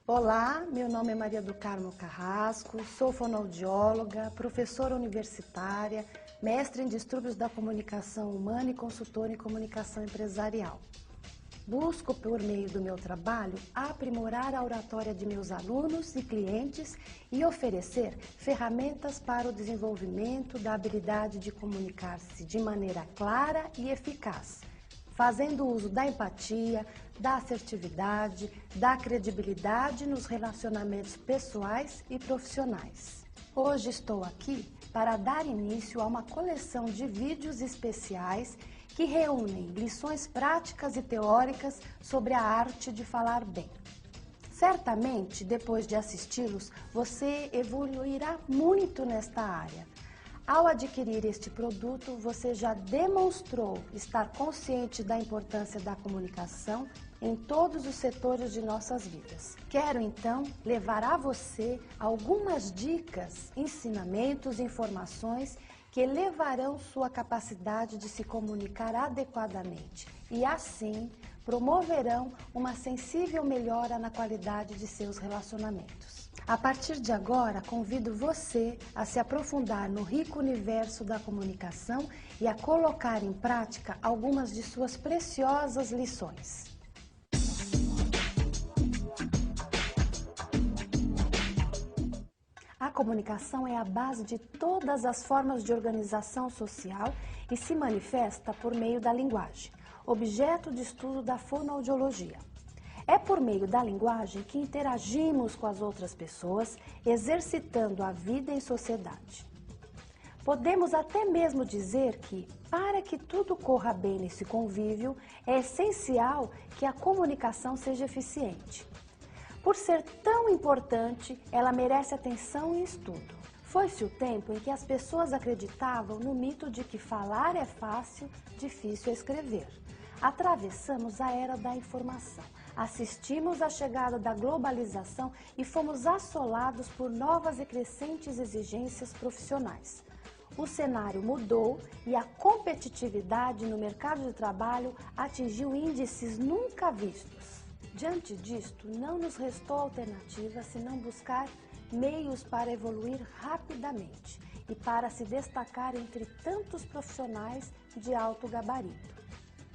Olá, meu nome é Maria do Carmo Carrasco, sou fonoaudióloga, professora universitária, mestre em distúrbios da comunicação humana e consultora em comunicação empresarial. Busco, por meio do meu trabalho, aprimorar a oratória de meus alunos e clientes e oferecer ferramentas para o desenvolvimento da habilidade de comunicar-se de maneira clara e eficaz, fazendo uso da empatia, da assertividade, da credibilidade nos relacionamentos pessoais e profissionais. Hoje estou aqui para dar início a uma coleção de vídeos especiais que reúnem lições práticas e teóricas sobre a arte de falar bem. Certamente, depois de assisti-los, você evoluirá muito nesta área. Ao adquirir este produto, você já demonstrou estar consciente da importância da comunicação em todos os setores de nossas vidas. Quero então levar a você algumas dicas, ensinamentos e informações que elevarão sua capacidade de se comunicar adequadamente e, assim, promoverão uma sensível melhora na qualidade de seus relacionamentos. A partir de agora, convido você a se aprofundar no rico universo da comunicação e a colocar em prática algumas de suas preciosas lições. A comunicação é a base de todas as formas de organização social e se manifesta por meio da linguagem, objeto de estudo da fonoaudiologia. É por meio da linguagem que interagimos com as outras pessoas, exercitando a vida em sociedade. Podemos até mesmo dizer que, para que tudo corra bem nesse convívio, é essencial que a comunicação seja eficiente. Por ser tão importante, ela merece atenção e estudo. Foi-se o tempo em que as pessoas acreditavam no mito de que falar é fácil, difícil é escrever. Atravessamos a era da informação, assistimos à chegada da globalização e fomos assolados por novas e crescentes exigências profissionais. O cenário mudou e a competitividade no mercado de trabalho atingiu índices nunca vistos. Diante disto, não nos restou alternativa senão buscar meios para evoluir rapidamente e para se destacar entre tantos profissionais de alto gabarito.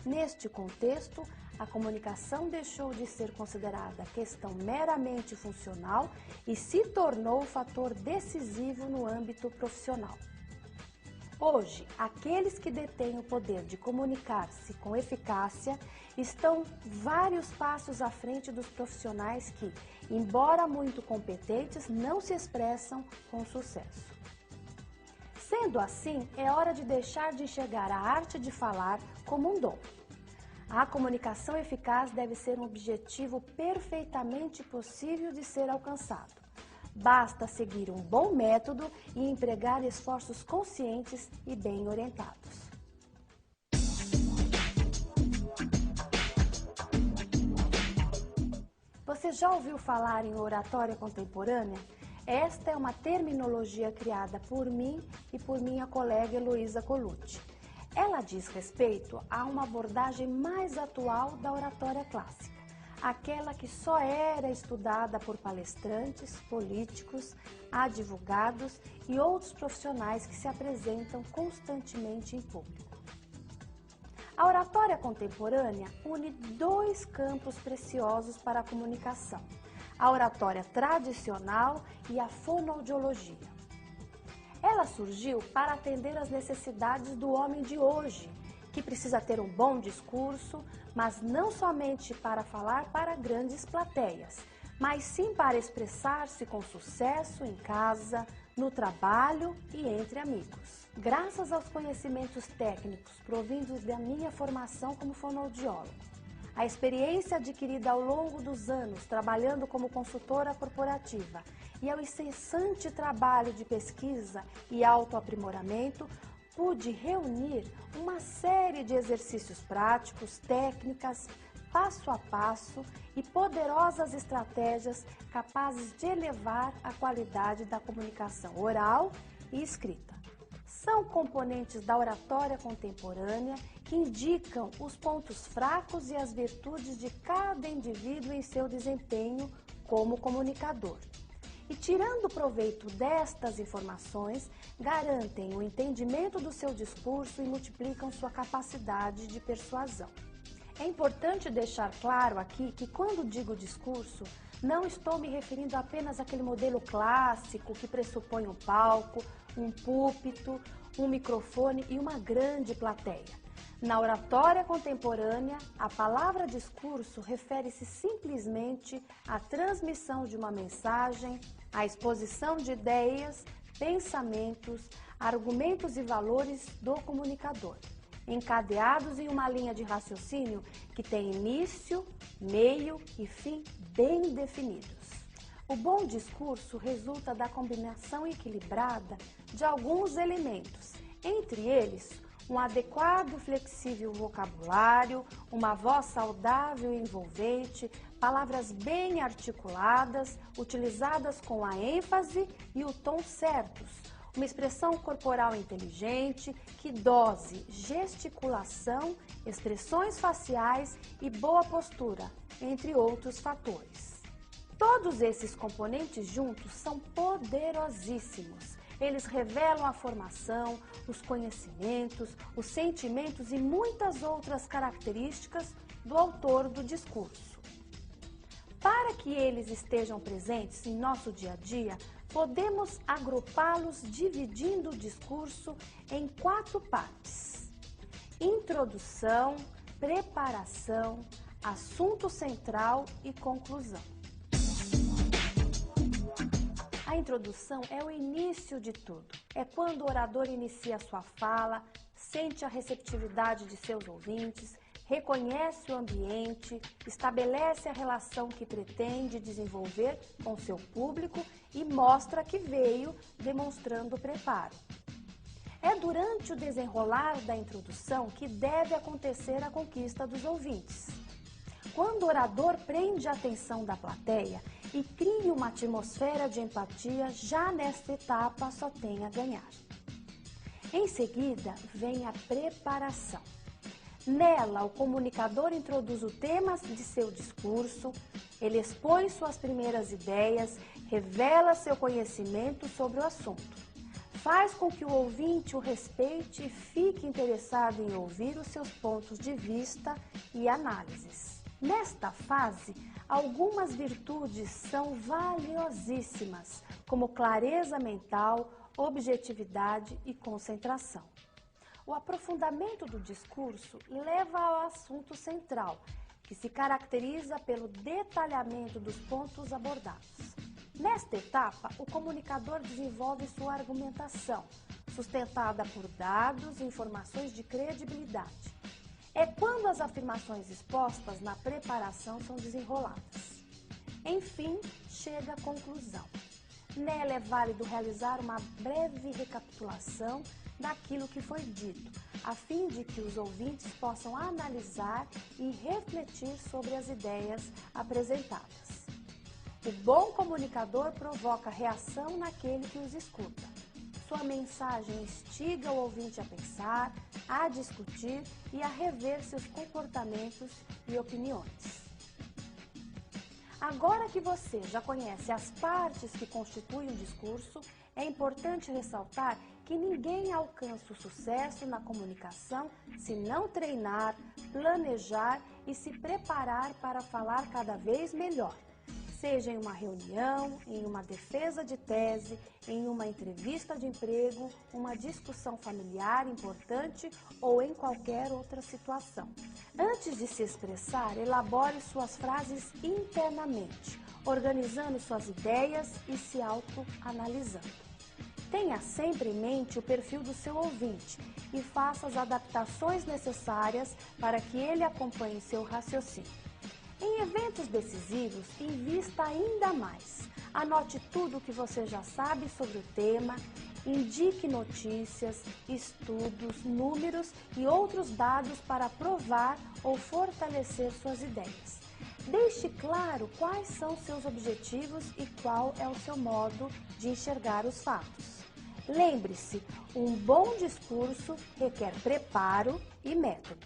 Neste contexto, a comunicação deixou de ser considerada questão meramente funcional e se tornou fator decisivo no âmbito profissional. Hoje, aqueles que detêm o poder de comunicar-se com eficácia estão vários passos à frente dos profissionais que, embora muito competentes, não se expressam com sucesso. Sendo assim, é hora de deixar de enxergar a arte de falar como um dom. A comunicação eficaz deve ser um objetivo perfeitamente possível de ser alcançado. Basta seguir um bom método e empregar esforços conscientes e bem orientados. Você já ouviu falar em oratória contemporânea? Esta é uma terminologia criada por mim e por minha colega Heloísa Colucci. Ela diz respeito a uma abordagem mais atual da oratória clássica, aquela que só era estudada por palestrantes, políticos, advogados e outros profissionais que se apresentam constantemente em público. A oratória contemporânea une dois campos preciosos para a comunicação: a oratória tradicional e a fonoaudiologia. Ela surgiu para atender às necessidades do homem de hoje, que precisa ter um bom discurso, mas não somente para falar para grandes plateias, mas sim para expressar-se com sucesso em casa, no trabalho e entre amigos. Graças aos conhecimentos técnicos provindos da minha formação como fonoaudiólogo, a experiência adquirida ao longo dos anos trabalhando como consultora corporativa e ao incessante trabalho de pesquisa e autoaprimoramento, pude reunir uma série de exercícios práticos, técnicas, passo a passo e poderosas estratégias capazes de elevar a qualidade da comunicação oral e escrita. São componentes da oratória contemporânea que indicam os pontos fracos e as virtudes de cada indivíduo em seu desempenho como comunicador. E tirando proveito destas informações, garantem o entendimento do seu discurso e multiplicam sua capacidade de persuasão. É importante deixar claro aqui que quando digo discurso, não estou me referindo apenas àquele modelo clássico que pressupõe um palco, um púlpito, um microfone e uma grande plateia. Na oratória contemporânea, a palavra discurso refere-se simplesmente à transmissão de uma mensagem, à exposição de ideias, pensamentos, argumentos e valores do comunicador, encadeados em uma linha de raciocínio que tem início, meio e fim bem definidos. O bom discurso resulta da combinação equilibrada de alguns elementos, entre eles um adequado e flexível vocabulário, uma voz saudável e envolvente, palavras bem articuladas, utilizadas com a ênfase e o tom certos, uma expressão corporal inteligente, que dose, gesticulação, expressões faciais e boa postura, entre outros fatores. Todos esses componentes juntos são poderosíssimos. Eles revelam a formação, os conhecimentos, os sentimentos e muitas outras características do autor do discurso. Para que eles estejam presentes em nosso dia a dia, podemos agrupá-los dividindo o discurso em 4 partes: introdução, preparação, assunto central e conclusão. A introdução é o início de tudo. É quando o orador inicia a sua fala, sente a receptividade de seus ouvintes, reconhece o ambiente, estabelece a relação que pretende desenvolver com seu público e mostra que veio demonstrando preparo. É durante o desenrolar da introdução que deve acontecer a conquista dos ouvintes. Quando o orador prende a atenção da plateia e cria uma atmosfera de empatia, já nesta etapa só tem a ganhar. Em seguida, vem a preparação. Nela, o comunicador introduz o tema de seu discurso, ele expõe suas primeiras ideias, revela seu conhecimento sobre o assunto. Faz com que o ouvinte o respeite e fique interessado em ouvir os seus pontos de vista e análises. Nesta fase, algumas virtudes são valiosíssimas, como clareza mental, objetividade e concentração. O aprofundamento do discurso leva ao assunto central, que se caracteriza pelo detalhamento dos pontos abordados. Nesta etapa, o comunicador desenvolve sua argumentação, sustentada por dados e informações de credibilidade. É quando as afirmações expostas na preparação são desenroladas. Enfim, chega a conclusão. Nela é válido realizar uma breve recapitulação daquilo que foi dito, a fim de que os ouvintes possam analisar e refletir sobre as ideias apresentadas. O bom comunicador provoca reação naquele que os escuta. Sua mensagem instiga o ouvinte a pensar, a discutir e a rever seus comportamentos e opiniões. Agora que você já conhece as partes que constituem o discurso, é importante ressaltar que ninguém alcança o sucesso na comunicação se não treinar, planejar e se preparar para falar cada vez melhor. Seja em uma reunião, em uma defesa de tese, em uma entrevista de emprego, uma discussão familiar importante ou em qualquer outra situação. Antes de se expressar, elabore suas frases internamente, organizando suas ideias e se autoanalisando. Tenha sempre em mente o perfil do seu ouvinte e faça as adaptações necessárias para que ele acompanhe seu raciocínio. Em eventos decisivos, invista ainda mais. Anote tudo o que você já sabe sobre o tema, indique notícias, estudos, números e outros dados para provar ou fortalecer suas ideias. Deixe claro quais são seus objetivos e qual é o seu modo de enxergar os fatos. Lembre-se, um bom discurso requer preparo e método.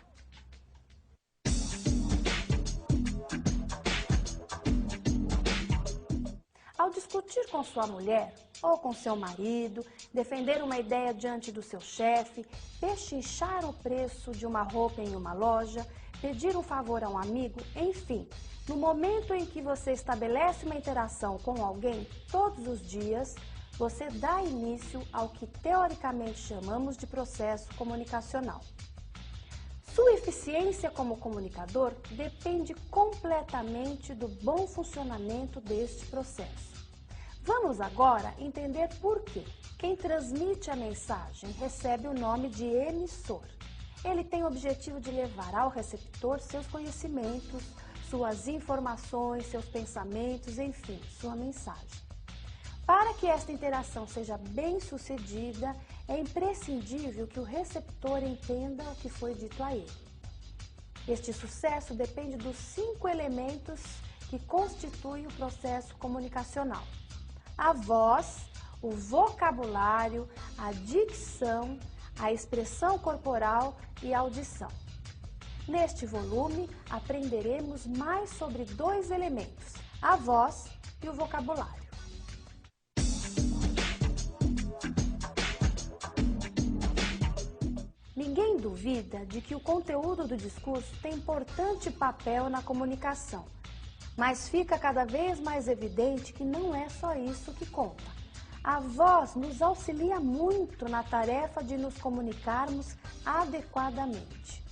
discutir com sua mulher ou com seu marido, defender uma ideia diante do seu chefe, pechinchar o preço de uma roupa em uma loja, pedir um favor a um amigo, enfim, no momento em que você estabelece uma interação com alguém todos os dias, você dá início ao que teoricamente chamamos de processo comunicacional. Sua eficiência como comunicador depende completamente do bom funcionamento deste processo. Vamos agora entender por que quem transmite a mensagem recebe o nome de emissor. Ele tem o objetivo de levar ao receptor seus conhecimentos, suas informações, seus pensamentos, enfim, sua mensagem. Para que esta interação seja bem-sucedida, é imprescindível que o receptor entenda o que foi dito a ele. Este sucesso depende dos 5 elementos que constituem o processo comunicacional: a voz, o vocabulário, a dicção, a expressão corporal e a audição. Neste volume, aprenderemos mais sobre 2 elementos, a voz e o vocabulário. Ninguém duvida de que o conteúdo do discurso tem importante papel na comunicação, mas fica cada vez mais evidente que não é só isso que conta. A voz nos auxilia muito na tarefa de nos comunicarmos adequadamente.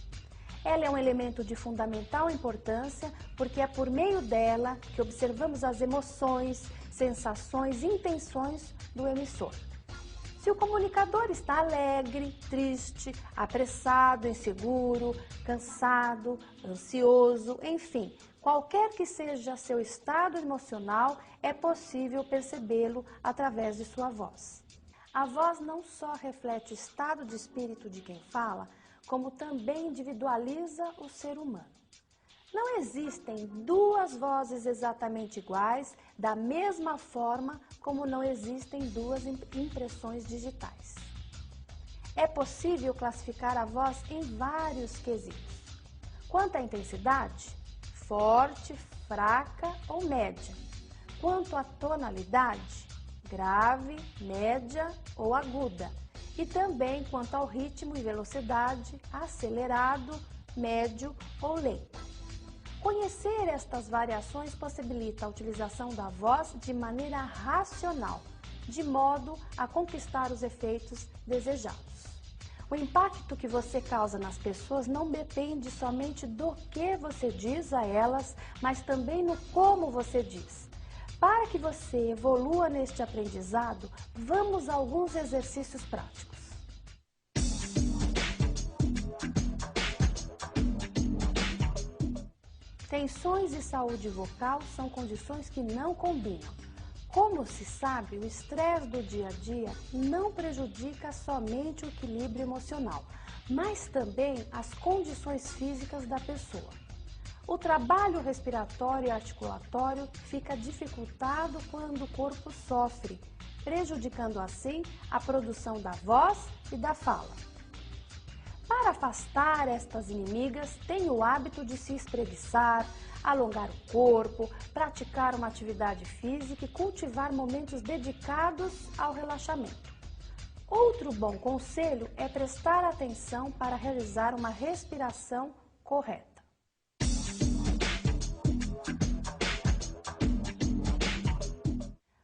Ela é um elemento de fundamental importância porque é por meio dela que observamos as emoções, sensações e intenções do emissor. Se o comunicador está alegre, triste, apressado, inseguro, cansado, ansioso, enfim, qualquer que seja seu estado emocional, é possível percebê-lo através de sua voz. A voz não só reflete o estado de espírito de quem fala, como também individualiza o ser humano. Não existem 2 vozes exatamente iguais, da mesma forma como não existem 2 impressões digitais. É possível classificar a voz em vários quesitos. Quanto à intensidade, forte, fraca ou média. Quanto à tonalidade, grave, média ou aguda. E também quanto ao ritmo e velocidade, acelerado, médio ou lento. Conhecer estas variações possibilita a utilização da voz de maneira racional, de modo a conquistar os efeitos desejados. O impacto que você causa nas pessoas não depende somente do que você diz a elas, mas também no como você diz. Para que você evolua neste aprendizado, vamos a alguns exercícios práticos. Tensões e saúde vocal são condições que não combinam. Como se sabe, o estresse do dia a dia não prejudica somente o equilíbrio emocional, mas também as condições físicas da pessoa. O trabalho respiratório e articulatório fica dificultado quando o corpo sofre, prejudicando assim a produção da voz e da fala. Para afastar estas inimigas, tenha o hábito de se espreguiçar, alongar o corpo, praticar uma atividade física e cultivar momentos dedicados ao relaxamento. Outro bom conselho é prestar atenção para realizar uma respiração correta.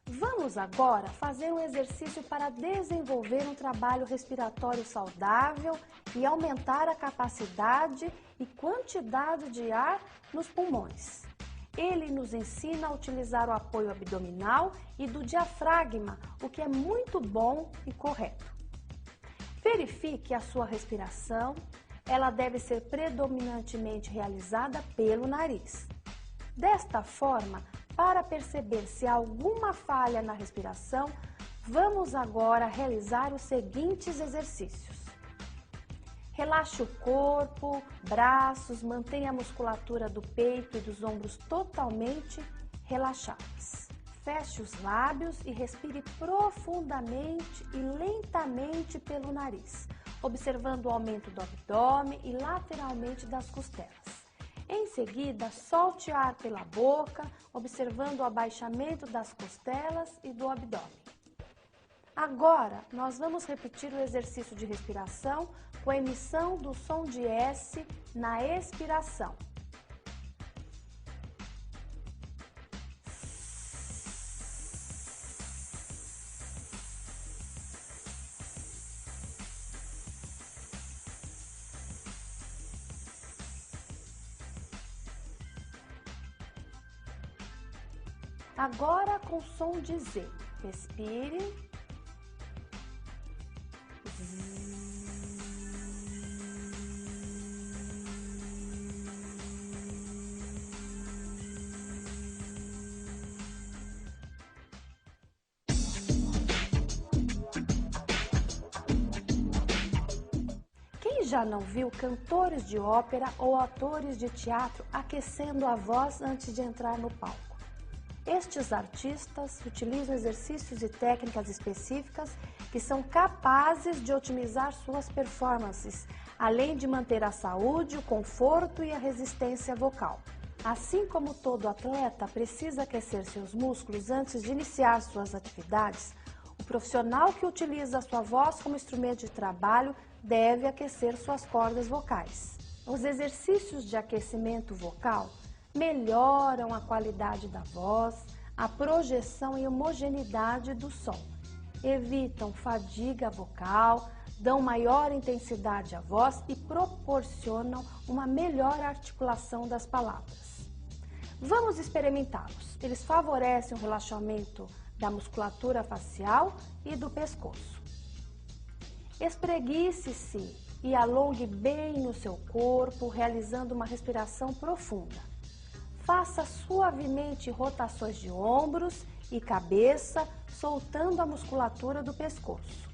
Vamos agora fazer um exercício para desenvolver um trabalho respiratório saudável e aumentar a capacidade e quantidade de ar nos pulmões. Ele nos ensina a utilizar o apoio abdominal e do diafragma, o que é muito bom e correto. Verifique a sua respiração, ela deve ser predominantemente realizada pelo nariz. Desta forma, para perceber se há alguma falha na respiração, vamos agora realizar os seguintes exercícios. Relaxe o corpo, braços, mantenha a musculatura do peito e dos ombros totalmente relaxadas. Feche os lábios e respire profundamente e lentamente pelo nariz, observando o aumento do abdômen e lateralmente das costelas. Em seguida, solte ar pela boca, observando o abaixamento das costelas e do abdômen. Agora, nós vamos repetir o exercício de respiração com a emissão do som de S na expiração. Agora com som de Z. Respire. Quem já não viu cantores de ópera ou atores de teatro aquecendo a voz antes de entrar no palco? Estes artistas utilizam exercícios e técnicas específicas que são capazes de otimizar suas performances, além de manter a saúde, o conforto e a resistência vocal. Assim como todo atleta precisa aquecer seus músculos antes de iniciar suas atividades, o profissional que utiliza a sua voz como instrumento de trabalho deve aquecer suas cordas vocais. Os exercícios de aquecimento vocal melhoram a qualidade da voz, a projeção e homogeneidade do som, evitam fadiga vocal, dão maior intensidade à voz e proporcionam uma melhor articulação das palavras. Vamos experimentá-los. Eles favorecem o relaxamento da musculatura facial e do pescoço. Espreguice-se e alongue bem o seu corpo, realizando uma respiração profunda. Faça suavemente rotações de ombros e cabeça, soltando a musculatura do pescoço.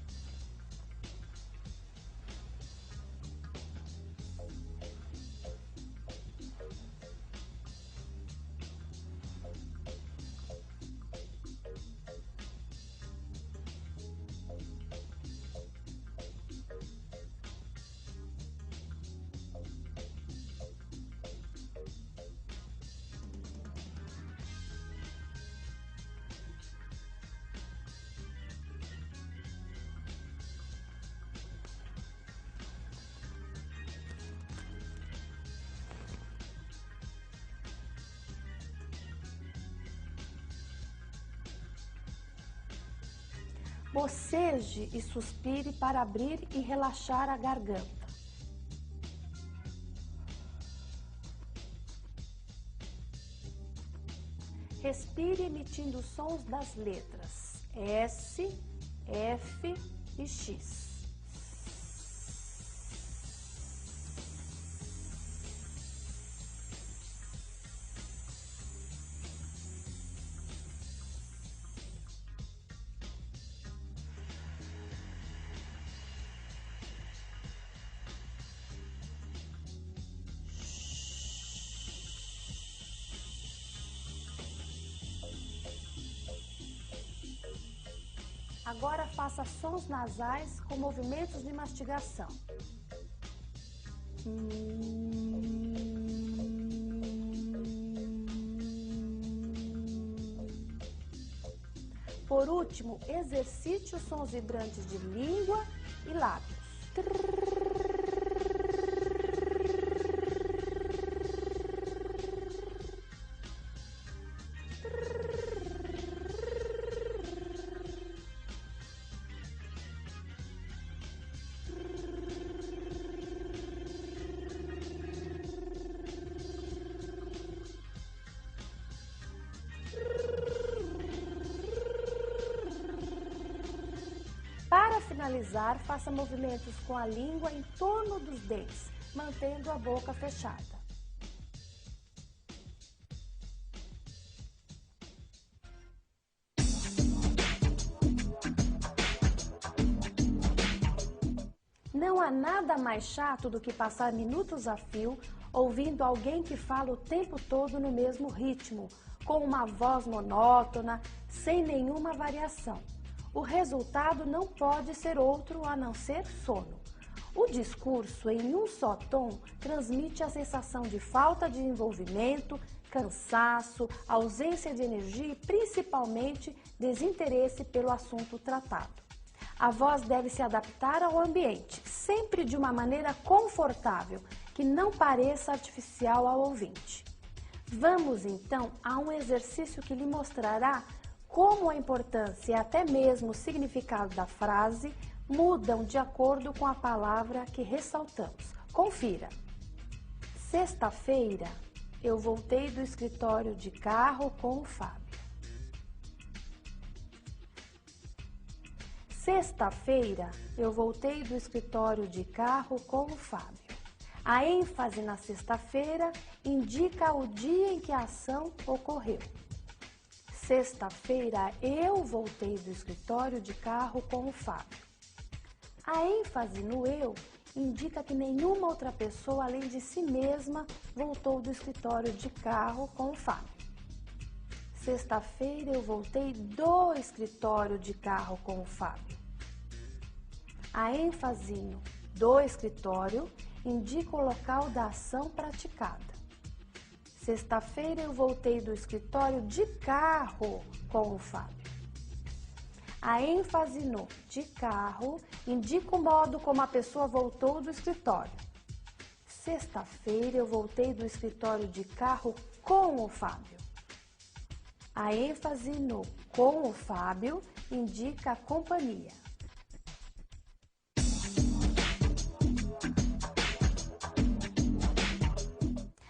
Boceje e suspire para abrir e relaxar a garganta. Respire emitindo sons das letras S, F e X. Agora faça sons nasais com movimentos de mastigação. Por último, exercite os sons vibrantes de língua e lábios. Para finalizar, faça movimentos com a língua em torno dos dentes, mantendo a boca fechada. Não há nada mais chato do que passar minutos a fio ouvindo alguém que fala o tempo todo no mesmo ritmo, com uma voz monótona, sem nenhuma variação. O resultado não pode ser outro a não ser sono. O discurso em um só tom transmite a sensação de falta de envolvimento, cansaço, ausência de energia e principalmente desinteresse pelo assunto tratado. A voz deve se adaptar ao ambiente, sempre de uma maneira confortável, que não pareça artificial ao ouvinte. Vamos então a um exercício que lhe mostrará como a importância e até mesmo o significado da frase mudam de acordo com a palavra que ressaltamos. Confira. Sexta-feira, eu voltei do escritório de carro com o Fábio. Sexta-feira, eu voltei do escritório de carro com o Fábio. A ênfase na sexta-feira indica o dia em que a ação ocorreu. Sexta-feira, eu voltei do escritório de carro com o Fábio. A ênfase no eu indica que nenhuma outra pessoa além de si mesma voltou do escritório de carro com o Fábio. Sexta-feira eu voltei do escritório de carro com o Fábio. A ênfase no do escritório indica o local da ação praticada. Sexta-feira eu voltei do escritório de carro com o Fábio. A ênfase no de carro indica o modo como a pessoa voltou do escritório. Sexta-feira eu voltei do escritório de carro com o Fábio. A ênfase no com o Fábio indica a companhia.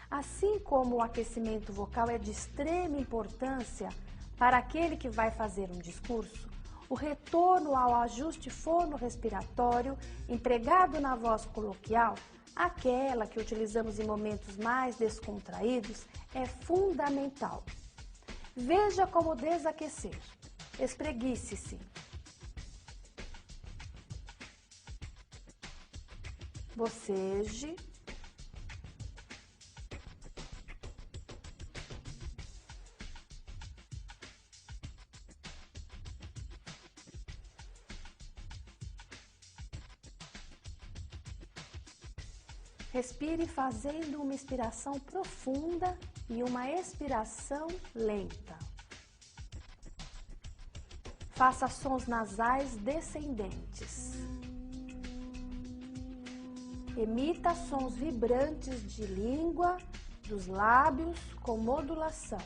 Assim como o aquecimento vocal é de extrema importância para aquele que vai fazer um discurso, o retorno ao ajuste fonorrespiratório empregado na voz coloquial, aquela que utilizamos em momentos mais descontraídos, é fundamental. Veja como desaquecer. Espreguice-se. Boceje. Respire fazendo uma inspiração profunda e uma expiração lenta. Faça sons nasais descendentes. Emita sons vibrantes de língua, dos lábios, com modulação.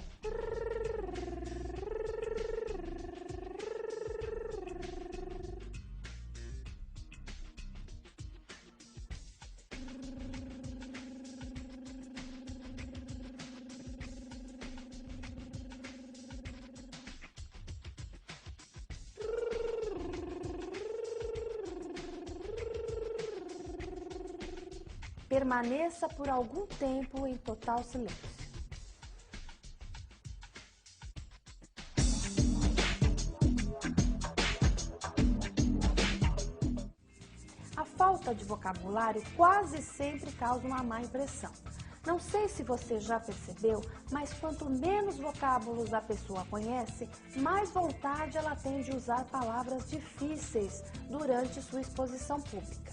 Permaneça por algum tempo em total silêncio. A falta de vocabulário quase sempre causa uma má impressão. Não sei se você já percebeu, mas quanto menos vocábulos a pessoa conhece, mais vontade ela tem de usar palavras difíceis durante sua exposição pública.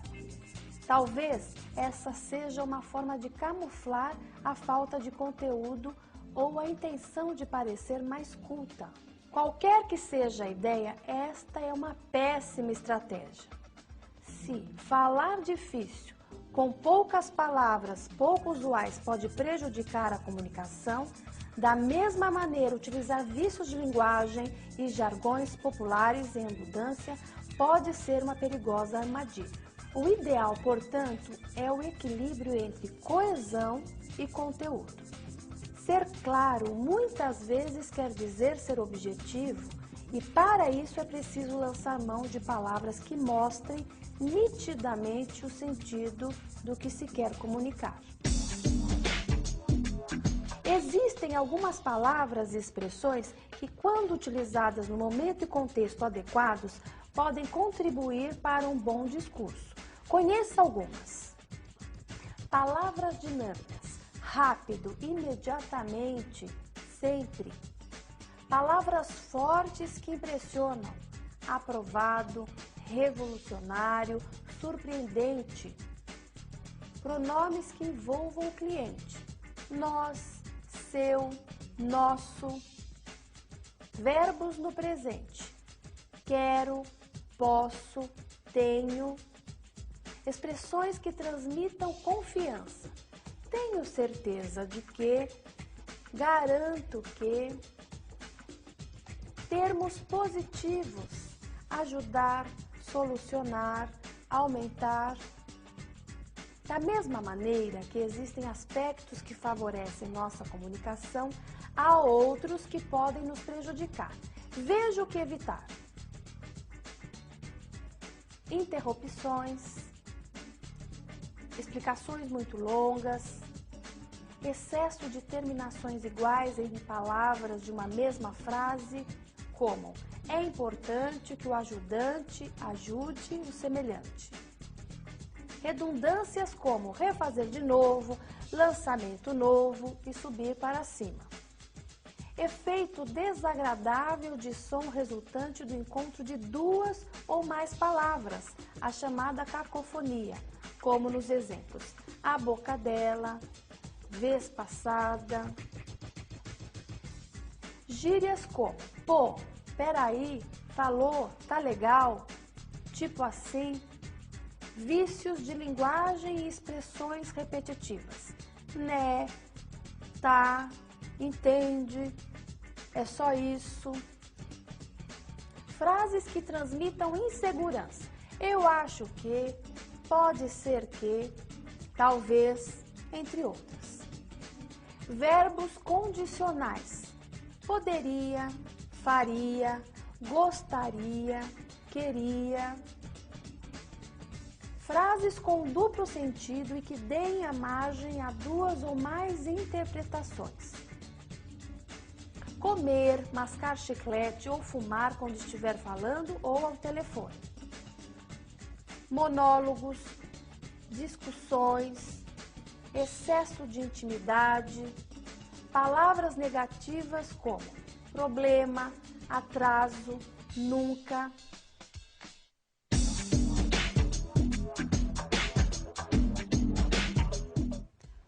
Talvez essa seja uma forma de camuflar a falta de conteúdo ou a intenção de parecer mais culta. Qualquer que seja a ideia, esta é uma péssima estratégia. Se falar difícil, com poucas palavras pouco usuais, pode prejudicar a comunicação, da mesma maneira, utilizar vícios de linguagem e jargões populares em abundância pode ser uma perigosa armadilha. O ideal, portanto, é o equilíbrio entre coesão e conteúdo. Ser claro muitas vezes quer dizer ser objetivo e para isso é preciso lançar mão de palavras que mostrem nitidamente o sentido do que se quer comunicar. Existem algumas palavras e expressões que, quando utilizadas no momento e contexto adequados, podem contribuir para um bom discurso. Conheça algumas. Palavras dinâmicas. Rápido, imediatamente, sempre. Palavras fortes que impressionam. Aprovado, revolucionário, surpreendente. Pronomes que envolvam o cliente. Nós, seu, nosso. Verbos no presente. Quero, posso, tenho. Expressões que transmitam confiança. Tenho certeza de que, garanto que. Termos positivos. Ajudar, solucionar, aumentar. Da mesma maneira que existem aspectos que favorecem nossa comunicação, há outros que podem nos prejudicar. Veja o que evitar. Interrupções, explicações muito longas, excesso de terminações iguais em palavras de uma mesma frase, como é importante que o ajudante ajude o semelhante. Redundâncias como refazer de novo, lançamento novo e subir para cima. Efeito desagradável de som resultante do encontro de duas ou mais palavras, a chamada cacofonia, como nos exemplos a boca dela, vez passada. Gírias como pô, peraí, falou, tá legal, tipo assim. Vícios de linguagem e expressões repetitivas. Né, tá, entende, é só isso. Frases que transmitam insegurança. Eu acho que, pode ser que, talvez, entre outras. Verbos condicionais. Poderia, faria, gostaria, queria. Frases com duplo sentido e que deem a margem a duas ou mais interpretações. Comer, mascar chiclete ou fumar quando estiver falando ou ao telefone. Monólogos, discussões, excesso de intimidade, palavras negativas como problema, atraso, nunca.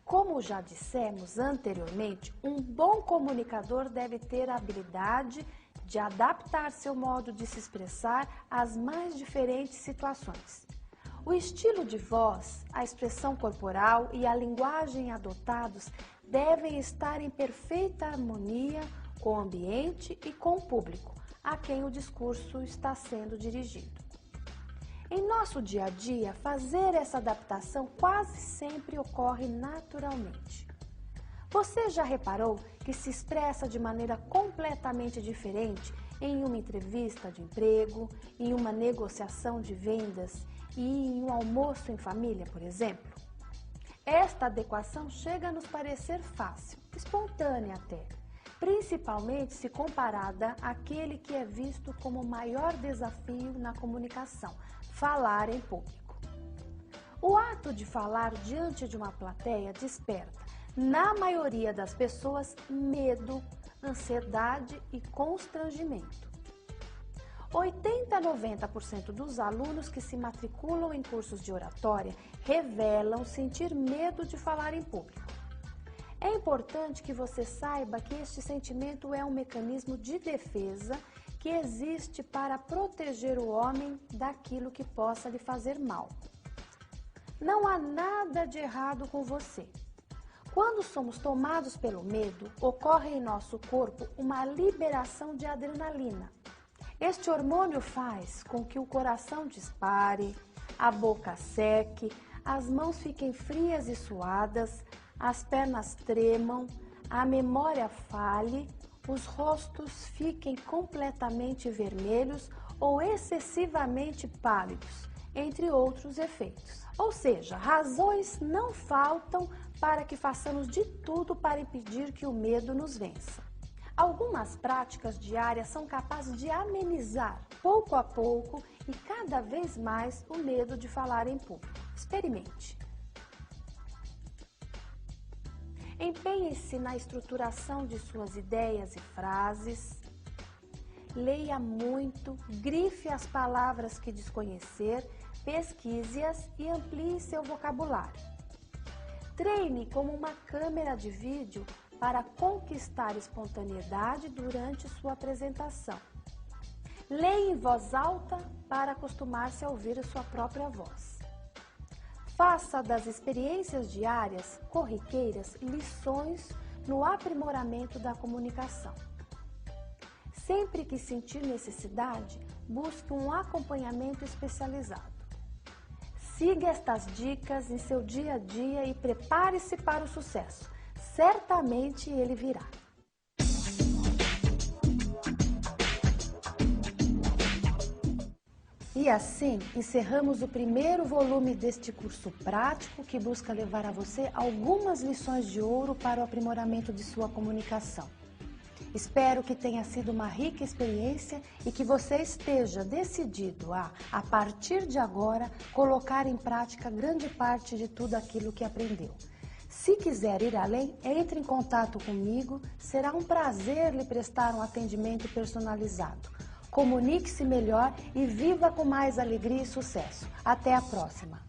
Como já dissemos anteriormente, um bom comunicador deve ter a habilidade de adaptar seu modo de se expressar às mais diferentes situações. O estilo de voz, a expressão corporal e a linguagem adotados devem estar em perfeita harmonia com o ambiente e com o público a quem o discurso está sendo dirigido. Em nosso dia a dia, fazer essa adaptação quase sempre ocorre naturalmente. Você já reparou que se expressa de maneira completamente diferente em uma entrevista de emprego, em uma negociação de vendas e em um almoço em família, por exemplo? Esta adequação chega a nos parecer fácil, espontânea até, principalmente se comparada àquele que é visto como o maior desafio na comunicação, falar em público. O ato de falar diante de uma plateia desperta, na maioria das pessoas, medo, ansiedade e constrangimento. 80 a 90% dos alunos que se matriculam em cursos de oratória revelam sentir medo de falar em público. É importante que você saiba que este sentimento é um mecanismo de defesa que existe para proteger o homem daquilo que possa lhe fazer mal. Não há nada de errado com você. Quando somos tomados pelo medo, ocorre em nosso corpo uma liberação de adrenalina. Este hormônio faz com que o coração dispare, a boca seque, as mãos fiquem frias e suadas, as pernas tremam, a memória falhe, os rostos fiquem completamente vermelhos ou excessivamente pálidos, entre outros efeitos. Ou seja, razões não faltam para que façamos de tudo para impedir que o medo nos vença. Algumas práticas diárias são capazes de amenizar, pouco a pouco e cada vez mais, o medo de falar em público. Experimente. Empenhe-se na estruturação de suas ideias e frases. Leia muito, grife as palavras que desconhecer, pesquise-as e amplie seu vocabulário. Treine como uma câmera de vídeo para conquistar espontaneidade durante sua apresentação. Leia em voz alta para acostumar-se a ouvir a sua própria voz. Faça das experiências diárias, corriqueiras, lições no aprimoramento da comunicação. Sempre que sentir necessidade, busque um acompanhamento especializado. Siga estas dicas em seu dia a dia e prepare-se para o sucesso. Certamente ele virá. E assim, encerramos o primeiro volume deste curso prático que busca levar a você algumas lições de ouro para o aprimoramento de sua comunicação. Espero que tenha sido uma rica experiência e que você esteja decidido a partir de agora, colocar em prática grande parte de tudo aquilo que aprendeu. Se quiser ir além, entre em contato comigo, será um prazer lhe prestar um atendimento personalizado. Comunique-se melhor e viva com mais alegria e sucesso. Até a próxima!